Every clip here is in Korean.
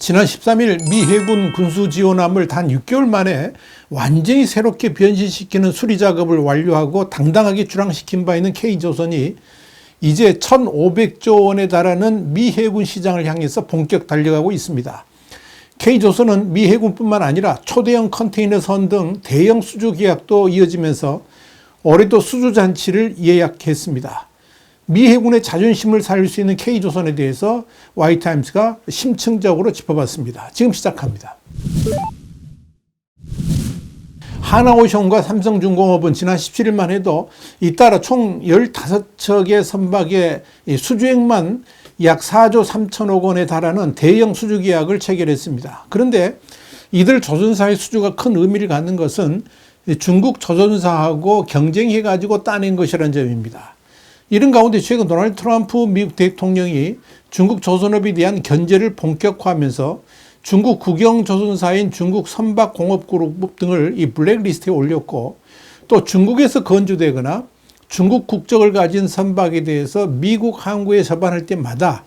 지난 13일 미 해군 군수지원함을 단 6개월 만에 완전히 새롭게 변신시키는 수리 작업을 완료하고 당당하게 출항시킨 바 있는 K조선이 이제 1,500조 원에 달하는 미 해군 시장을 향해서 본격 달려가고 있습니다. K조선은 미 해군뿐만 아니라 초대형 컨테이너선 등 대형 수주 계약도 이어지면서 올해도 수주 잔치를 예약했습니다. 미 해군의 자존심을 살릴 수 있는 K조선에 대해서 Y타임스가 심층적으로 짚어봤습니다. 지금 시작합니다. 하나오션과 삼성중공업은 지난 17일만 해도 잇따라 총 15척의 선박의 수주액만 약 4조 3천억 원에 달하는 대형 수주 계약을 체결했습니다. 그런데 이들 조선사의 수주가 큰 의미를 갖는 것은 중국 조선사하고 경쟁해가지고 따낸 것이라는 점입니다. 이런 가운데 최근 도널드 트럼프 미국 대통령이 중국 조선업에 대한 견제를 본격화하면서 중국 국영 조선사인 중국 선박공업그룹 등을 이 블랙리스트에 올렸고, 또 중국에서 건조되거나 중국 국적을 가진 선박에 대해서 미국 항구에 접안할 때마다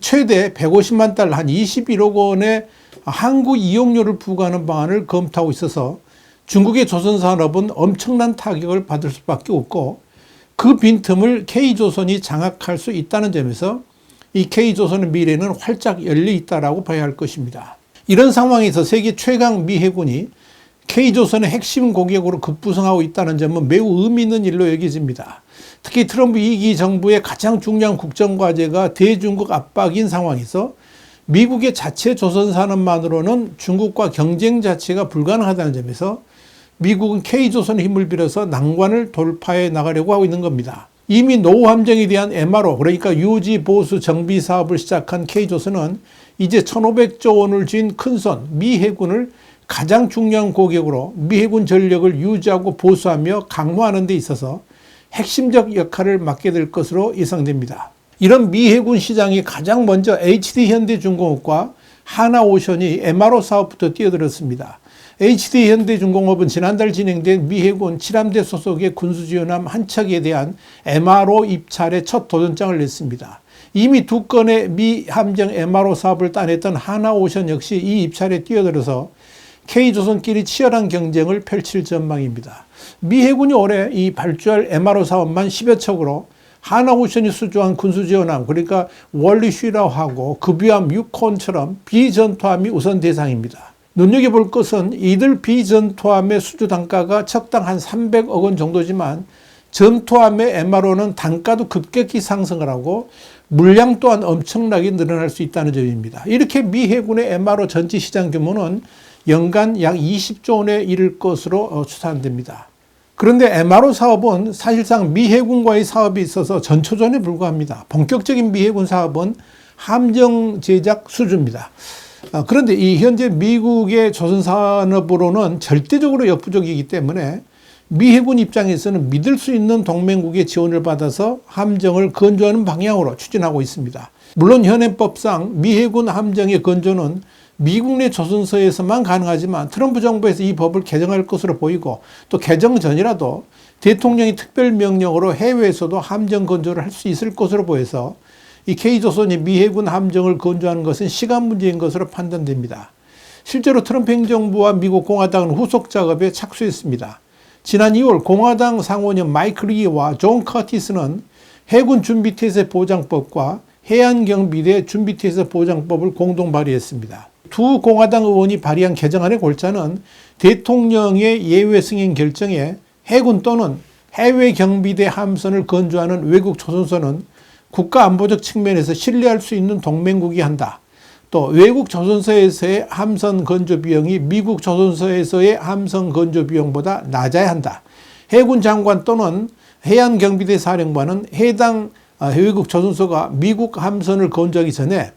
최대 150만 달러 한 21억 원의 항구 이용료를 부과하는 방안을 검토하고 있어서 중국의 조선산업은 엄청난 타격을 받을 수밖에 없고, 그 빈틈을 K조선이 장악할 수 있다는 점에서 이 K조선의 미래는 활짝 열려 있다고 봐야 할 것입니다. 이런 상황에서 세계 최강 미 해군이 K조선의 핵심 고객으로 급부상하고 있다는 점은 매우 의미 있는 일로 여겨집니다. 특히 트럼프 2기 정부의 가장 중요한 국정과제가 대중국 압박인 상황에서 미국의 자체 조선산업만으로는 중국과 경쟁 자체가 불가능하다는 점에서 미국은 K조선의 힘을 빌어서 난관을 돌파해 나가려고 하고 있는 겁니다. 이미 노후 함정에 대한 MRO, 그러니까 유지 보수 정비 사업을 시작한 K조선은 이제 1,500조 원을 쥔 큰손 미 해군을 가장 중요한 고객으로 미 해군 전력을 유지하고 보수하며 강화하는 데 있어서 핵심적 역할을 맡게 될 것으로 예상됩니다. 이런 미 해군 시장이 가장 먼저 HD현대중공업과 하나오션이 MRO 사업부터 뛰어들었습니다. HD현대중공업은 지난달 진행된 미 해군 7함대 소속의 군수지원함 한 척에 대한 MRO 입찰에 첫 도전장을 냈습니다. 이미 2건의 미 함정 MRO 사업을 따냈던 하나오션 역시 이 입찰에 뛰어들어서 K조선끼리 치열한 경쟁을 펼칠 전망입니다. 미 해군이 올해 이 발주할 MRO 사업만 10여 척으로 하나오션이 수주한 군수지원함, 그러니까 월리슈라하고 급유함 6콘처럼 비전투함이 우선 대상입니다. 눈여겨볼 것은 이들 비전투함의 수주 단가가 척당 한 300억 원 정도지만 전투함의 MRO는 단가도 급격히 상승을 하고 물량 또한 엄청나게 늘어날 수 있다는 점입니다. 이렇게 미 해군의 MRO 전체 시장 규모는 연간 약 20조 원에 이를 것으로 추산됩니다. 그런데 MRO 사업은 사실상 미 해군과의 사업이 있어서 전초전에 불과합니다. 본격적인 미 해군 사업은 함정 제작 수주입니다. 그런데 이 현재 미국의 조선산업으로는 절대적으로 역부족이기 때문에 미 해군 입장에서는 믿을 수 있는 동맹국의 지원을 받아서 함정을 건조하는 방향으로 추진하고 있습니다. 물론 현행법상 미 해군 함정의 건조는 미국 내 조선서에서만 가능하지만 트럼프 정부에서 이 법을 개정할 것으로 보이고, 또 개정 전이라도 대통령이 특별명령으로 해외에서도 함정 건조를 할 수 있을 것으로 보여서 이 K조선이 미 해군 함정을 건조하는 것은 시간 문제인 것으로 판단됩니다. 실제로 트럼프 행정부와 미국 공화당은 후속 작업에 착수했습니다. 지난 2월 공화당 상원의원 마이클 리와 존 커티스는 해군 준비태세 보장법과 해안경비대 준비태세 보장법을 공동 발의했습니다. 두 공화당 의원이 발의한 개정안의 골자는 대통령의 예외 승인 결정에 해군 또는 해외 경비대 함선을 건조하는 외국 조선소는 국가안보적 측면에서 신뢰할 수 있는 동맹국이 한다. 또 외국 조선소에서의 함선 건조 비용이 미국 조선소에서의 함선 건조 비용보다 낮아야 한다. 해군 장관 또는 해안경비대 사령관은 해당 외국 조선소가 미국 함선을 건조하기 전에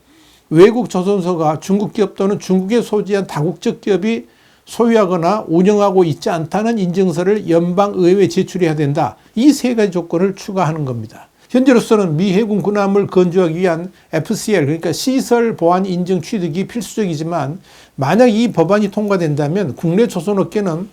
외국 조선소가 중국 기업 또는 중국에 소지한 다국적 기업이 소유하거나 운영하고 있지 않다는 인증서를 연방의회에 제출해야 된다. 이 세 가지 조건을 추가하는 겁니다. 현재로서는 미 해군 군함을 건조하기 위한 FCL, 그러니까 시설 보안 인증 취득이 필수적이지만, 만약 이 법안이 통과된다면 국내 조선업계는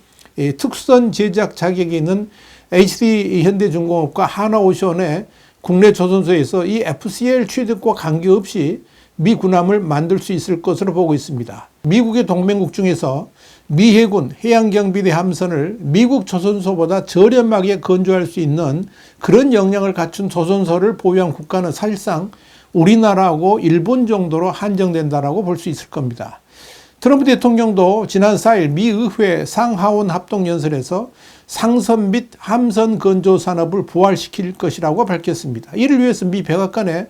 특수선 제작 자격이 있는 HD 현대중공업과 하나오션의 국내 조선소에서 이 FCL 취득과 관계없이 미 군함을 만들 수 있을 것으로 보고 있습니다. 미국의 동맹국 중에서 미 해군 해양경비대 함선을 미국 조선소보다 저렴하게 건조할 수 있는 그런 역량을 갖춘 조선소를 보유한 국가는 사실상 우리나라하고 일본 정도로 한정된다라고 볼 수 있을 겁니다. 트럼프 대통령도 지난 4일 미 의회 상하원 합동연설에서 상선 및 함선 건조 산업을 부활시킬 것이라고 밝혔습니다. 이를 위해서 미 백악관에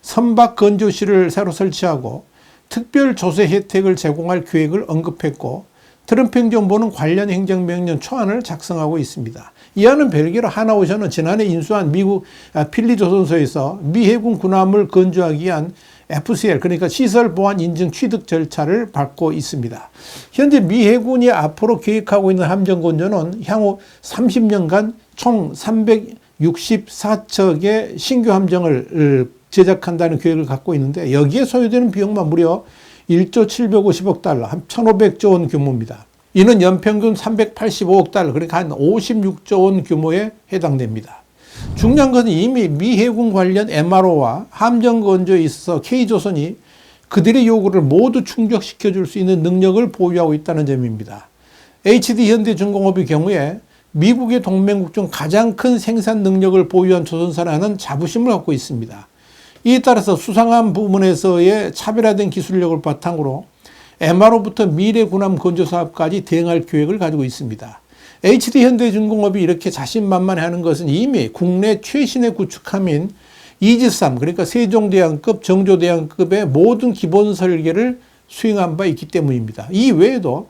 선박 건조실을 새로 설치하고 특별 조세 혜택을 제공할 계획을 언급했고, 트럼프 행정부는 관련 행정명령 초안을 작성하고 있습니다. 이와는 별개로 하나오션은 지난해 인수한 미국 필리조선소에서 미 해군 군함을 건조하기 위한 FCL, 그러니까 시설 보안 인증 취득 절차를 밟고 있습니다. 현재 미 해군이 앞으로 계획하고 있는 함정 건조는 향후 30년간 총 364척의 신규 함정을 제작한다는 계획을 갖고 있는데, 여기에 소요되는 비용만 무려 1조 750억 달러, 한 1,500조 원 규모입니다. 이는 연평균 385억 달러, 그러니까 한 56조 원 규모에 해당됩니다. 중요한 것은 이미 미 해군 관련 MRO와 함정 건조에 있어서 K조선이 그들의 요구를 모두 충족시켜 줄 수 있는 능력을 보유하고 있다는 점입니다. HD현대중공업의 경우에 미국의 동맹국 중 가장 큰 생산 능력을 보유한 조선사라는 자부심을 갖고 있습니다. 이에 따라서 수상한 부문에서의 차별화된 기술력을 바탕으로 MRO부터 미래 군함 건조 사업까지 대응할 계획을 가지고 있습니다. HD현대중공업이 이렇게 자신만만해하는 것은 이미 국내 최신의 구축함인 이지스-3, 그러니까 세종대왕급, 정조대왕급의 모든 기본 설계를 수행한 바 있기 때문입니다. 이 외에도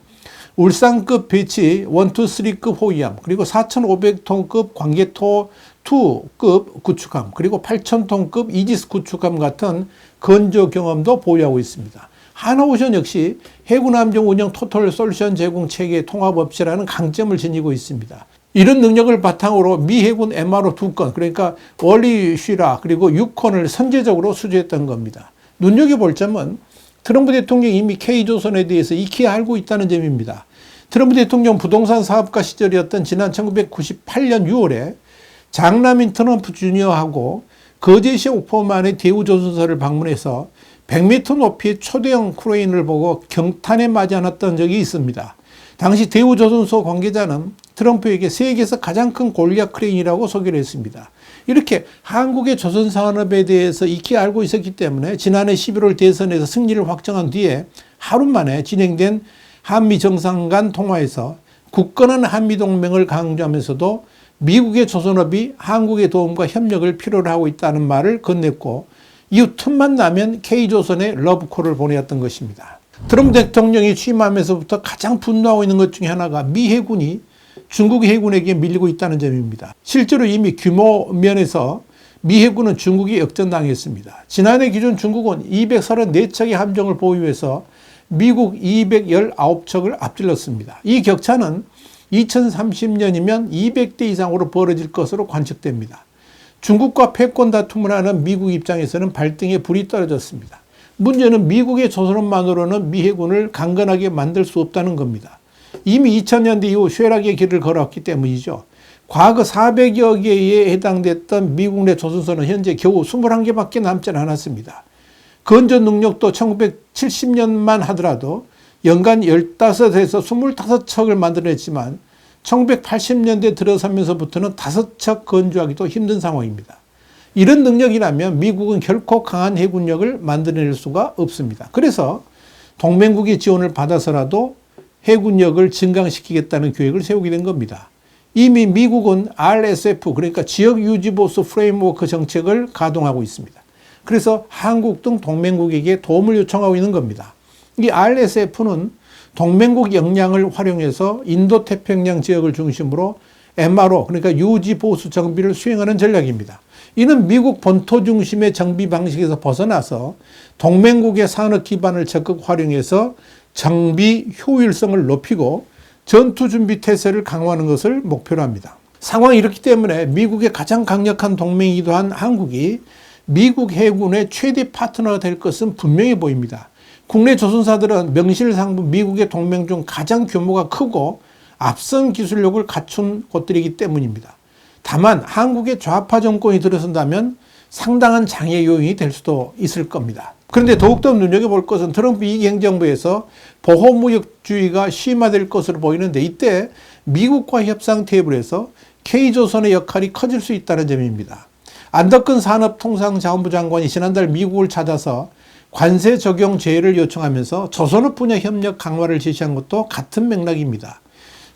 울산급 배치 1, 2, 3급 호위함, 그리고 4,500톤급 광개토 2급 구축함, 그리고 8,000톤급 이지스 구축함 같은 건조 경험도 보유하고 있습니다. 하나오션 역시 해군함정 운영 토탈 솔루션 제공 체계 통합업체라는 강점을 지니고 있습니다. 이런 능력을 바탕으로 미 해군 MRO 2건, 그러니까 월리 쉬라 그리고 6건을 선제적으로 수주했던 겁니다. 눈여겨볼 점은 트럼프 대통령이 이미 K조선에 대해서 익히 알고 있다는 점입니다. 트럼프 대통령 부동산 사업가 시절이었던 지난 1998년 6월에 장남인 트럼프 주니어하고 거제시 오포만의 대우조선소를 방문해서 100m 높이의 초대형 크레인을 보고 경탄에 맞이 않았던 적이 있습니다. 당시 대우조선소 관계자는 트럼프에게 세계에서 가장 큰 골리앗 크레인이라고 소개를 했습니다. 이렇게 한국의 조선 산업에 대해서 익히 알고 있었기 때문에 지난해 11월 대선에서 승리를 확정한 뒤에 하루 만에 진행된 한미 정상 간 통화에서 굳건한 한미동맹을 강조하면서도 미국의 조선업이 한국의 도움과 협력을 필요로 하고 있다는 말을 건넸고, 이후 틈만 나면 K조선에 러브콜을 보내었던 것입니다. 트럼프 대통령이 취임하면서부터 가장 분노하고 있는 것 중에 하나가 미 해군이 중국 해군에게 밀리고 있다는 점입니다. 실제로 이미 규모 면에서 미 해군은 중국이 역전당했습니다. 지난해 기준 중국은 234척의 함정을 보유해서 미국 219척을 앞질렀습니다. 이 격차는 2030년이면 200대 이상으로 벌어질 것으로 관측됩니다. 중국과 패권 다툼을 하는 미국 입장에서는 발등에 불이 떨어졌습니다. 문제는 미국의 조선업만으로는 미 해군을 강건하게 만들 수 없다는 겁니다. 이미 2000년대 이후 쇠락의 길을 걸어왔기 때문이죠. 과거 400여 개에 해당됐던 미국 내 조선소는 현재 겨우 21개밖에 남지 않았습니다. 건조 능력도 1970년만 하더라도 연간 15에서 25척을 만들어냈지만 1980년대 들어서면서부터는 5척 건조하기도 힘든 상황입니다. 이런 능력이라면 미국은 결코 강한 해군력을 만들어낼 수가 없습니다. 그래서 동맹국의 지원을 받아서라도 해군력을 증강시키겠다는 계획을 세우게 된 겁니다. 이미 미국은 RSF, 그러니까 지역유지보수 프레임워크 정책을 가동하고 있습니다. 그래서 한국 등 동맹국에게 도움을 요청하고 있는 겁니다. 이 RSF는 동맹국 역량을 활용해서 인도태평양 지역을 중심으로 MRO, 그러니까 유지보수 정비를 수행하는 전략입니다. 이는 미국 본토 중심의 정비 방식에서 벗어나서 동맹국의 산업 기반을 적극 활용해서 정비 효율성을 높이고 전투준비 태세를 강화하는 것을 목표로 합니다. 상황이 이렇기 때문에 미국의 가장 강력한 동맹이기도 한 한국이 미국 해군의 최대 파트너가 될 것은 분명해 보입니다. 국내 조선사들은 명실상부 미국의 동맹 중 가장 규모가 크고 앞선 기술력을 갖춘 곳들이기 때문입니다. 다만 한국의 좌파 정권이 들어선다면 상당한 장애 요인이 될 수도 있을 겁니다. 그런데 더욱더 눈여겨볼 것은 트럼프 2기 행정부에서 보호무역주의가 심화될 것으로 보이는데 이때 미국과 협상 테이블에서 K조선의 역할이 커질 수 있다는 점입니다. 안덕근 산업통상자원부 장관이 지난달 미국을 찾아서 관세 적용 제외를 요청하면서 조선업 분야 협력 강화를 제시한 것도 같은 맥락입니다.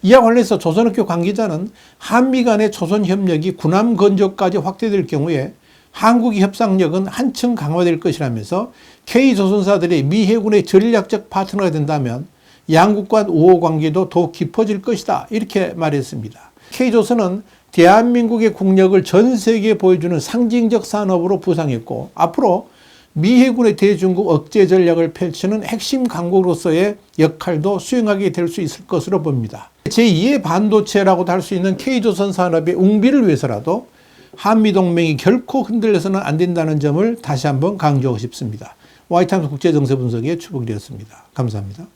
이와 관련해서 조선업계 관계자는 한미 간의 조선 협력이 군함 건조까지 확대될 경우에 한국의 협상력은 한층 강화될 것이라면서 K조선사들이 미 해군의 전략적 파트너가 된다면 양국 간 우호 관계도 더욱 깊어질 것이다. 이렇게 말했습니다. K조선은 대한민국의 국력을 전 세계에 보여주는 상징적 산업으로 부상했고 앞으로 미 해군의 대중국 억제 전략을 펼치는 핵심 강국으로서의 역할도 수행하게 될 수 있을 것으로 봅니다. 제2의 반도체라고도 할 수 있는 K조선 산업의 웅비를 위해서라도 한미동맹이 결코 흔들려서는 안 된다는 점을 다시 한번 강조하고 싶습니다. 와이타임스 국제정세 분석의 추복이었습니다. 감사합니다.